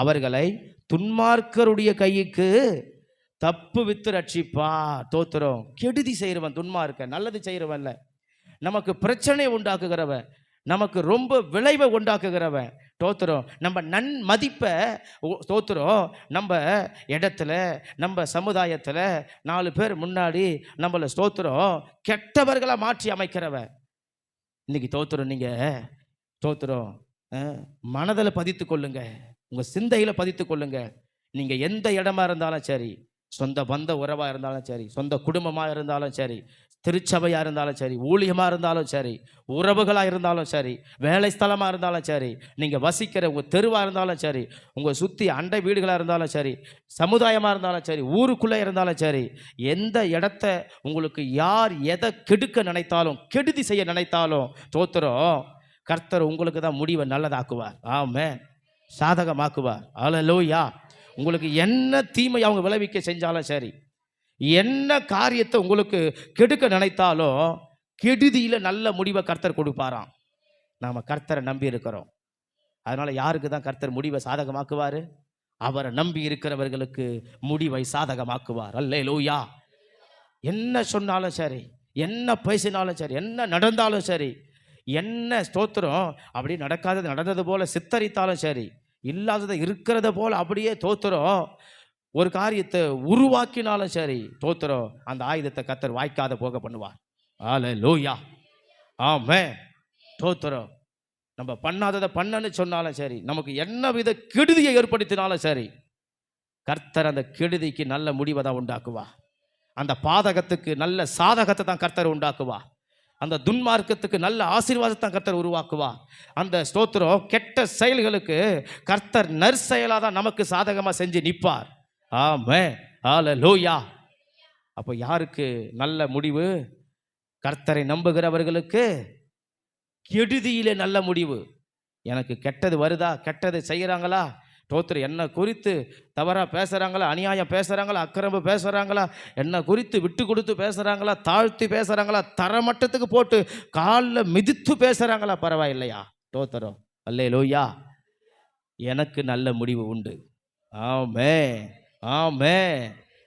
அவர்களை துன்மார்க்கருடைய கைக்கு தப்பு வித்து ரட்சிப்பா. தோத்துறோம். கெடுதி செய்கிறவன் துன்மார்க்க, நல்லது செய்கிறவன்ல, நமக்கு பிரச்சனை உண்டாக்குகிறவன், நமக்கு ரொம்ப விளைவை உண்டாக்குகிறவன். தோத்துறோம். நம்ம மதிப்பை தோத்துறோம். நம்ம இடத்துல, நம்ம சமுதாயத்தில் 4 பேர் முன்னாடி நம்மளை தோத்துறோம் கெட்டவர்களாக மாற்றி அமைக்கிறவன். இன்னைக்கு தோத்துறோம். நீங்கள் தோத்துறோம். மனதில் பதித்து கொள்ளுங்க, உங்கள் சிந்தையில் பதித்து கொள்ளுங்க. நீங்கள் எந்த இடமா இருந்தாலும் சரி, சொந்த பந்த உறவாக இருந்தாலும் சரி, சொந்த குடும்பமாக இருந்தாலும் சரி, திருச்சபையாக இருந்தாலும் சரி, ஊழியமாக இருந்தாலும் சரி, உறவுகளாக இருந்தாலும் சரி, வேலை ஸ்தலமாக இருந்தாலும் சரி, நீங்கள் வசிக்கிற உங்கள் தெருவாக இருந்தாலும் சரி, உங்கள் சுற்றி அண்டை வீடுகளாக இருந்தாலும் சரி, சமுதாயமாக இருந்தாலும் சரி, ஊருக்குள்ளே இருந்தாலும் சரி, எந்த இடத்த உங்களுக்கு யார் எதை கெடுக்க நினைத்தாலும், கெடுதி செய்ய நினைத்தாலும் தோத்துறோம். கர்த்தர் உங்களுக்கு தான் முடிவை நல்லதாக்குவார். ஆமென். சாதகமாக்குவார். அல்லேலூயா. உங்களுக்கு என்ன தீமை அவங்க விளைவிக்க செஞ்சாலும் சரி, என்ன காரியத்தை உங்களுக்கு கெடுக்க நினைத்தாலும் கெடுதியில் நல்ல முடிவை கர்த்தர் கொடுப்பாராம். நாம் கர்த்தரை நம்பி இருக்கிறோம். அதனால் யாருக்கு தான் கர்த்தர் முடிவை சாதகமாக்குவார்? அவரை நம்பி இருக்கிறவர்களுக்கு முடிவை சாதகமாக்குவார். அல்லேலூயா. என்ன சொன்னாலும் சரி, என்ன பேசினாலும் சரி, என்ன நடந்தாலும் சரி, என்ன ஸ்தோத்திரம் அப்படி நடக்காதது நடந்தது போல சித்தரித்தாலும் சரி, இல்லாததை இருக்கிறத போல் அப்படியே தோத்துறோம். ஒரு காரியத்தை உருவாக்கினாலும் சரி தோத்துறோம். அந்த ஆயுதத்தை கர்த்தர் வாய்க்காத போக பண்ணுவார். அல்லேலூயா. ஆமென். தோத்துறோம். நம்ம பண்ணாததை பண்ணன்னு சொன்னாலும் சரி, நமக்கு என்ன வித கெடுதியை ஏற்படுத்தினாலும் சரி, கர்த்தர் அந்த கெடுதிக்கு நல்ல முடிவை தான் உண்டாக்குவா. அந்த பாதகத்துக்கு நல்ல சாதகத்தை தான் கர்த்தர் உண்டாக்குவா. அந்த துன்மார்க்கத்துக்கு நல்ல ஆசீர்வாதத்தை கர்த்தர் உருவாக்குவா. அந்த ஸ்தோத்திரம் கெட்ட செயல்களுக்கு கர்த்தர் நற்செயலாக தான் நமக்கு சாதகமாக செஞ்சு நிற்பார். ஆமென். அல்லேலூயா. அப்போ யாருக்கு நல்ல முடிவு? கர்த்தரை நம்புகிறவர்களுக்கு கெடுதியிலே நல்ல முடிவு. எனக்கு கெட்டது வருதா, கெட்டது செய்கிறாங்களா, தோத்திரம் என்ன குறித்து தவறாக பேசுகிறாங்களா, அநியாயம் பேசுகிறாங்களா, அக்கிரம பேசுகிறாங்களா, என்ன குறித்து விட்டு கொடுத்து பேசுகிறாங்களா, தாழ்த்தி பேசுகிறாங்களா, தரமட்டத்துக்கு போட்டு காலில் மிதித்து பேசுகிறாங்களா, பரவாயில்லையா? தோத்திரம். அல்லேலூயா. எனக்கு நல்ல முடிவு உண்டு. ஆமென். ஆமென்.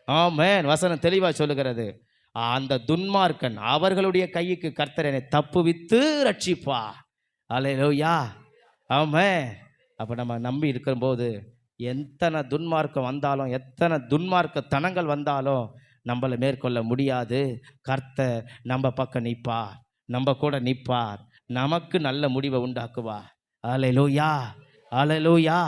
ஆமென். வசனம் தெளிவாக சொல்லுகிறது. அந்த துன்மார்க்கன் அவர்களுடைய கைக்கு கர்த்தர் என்னை தப்புவித்து ரட்சிப்பா. அல்லேலூயா. ஆமென். அப்போ நம்ம நம்பி இருக்கும்போது எத்தனை துன்மார்க்கம் வந்தாலும், எத்தனை துன்மார்க்க தனங்கள் வந்தாலும் நம்மளை மேற்கொள்ள முடியாது. கர்த்தர் நம்ம பக்கம் நிற்பார், நம்ம கூட நிற்பார், நமக்கு நல்ல முடிவை உண்டாக்குவார். அல்லேலூயா. அல்லேலூயா.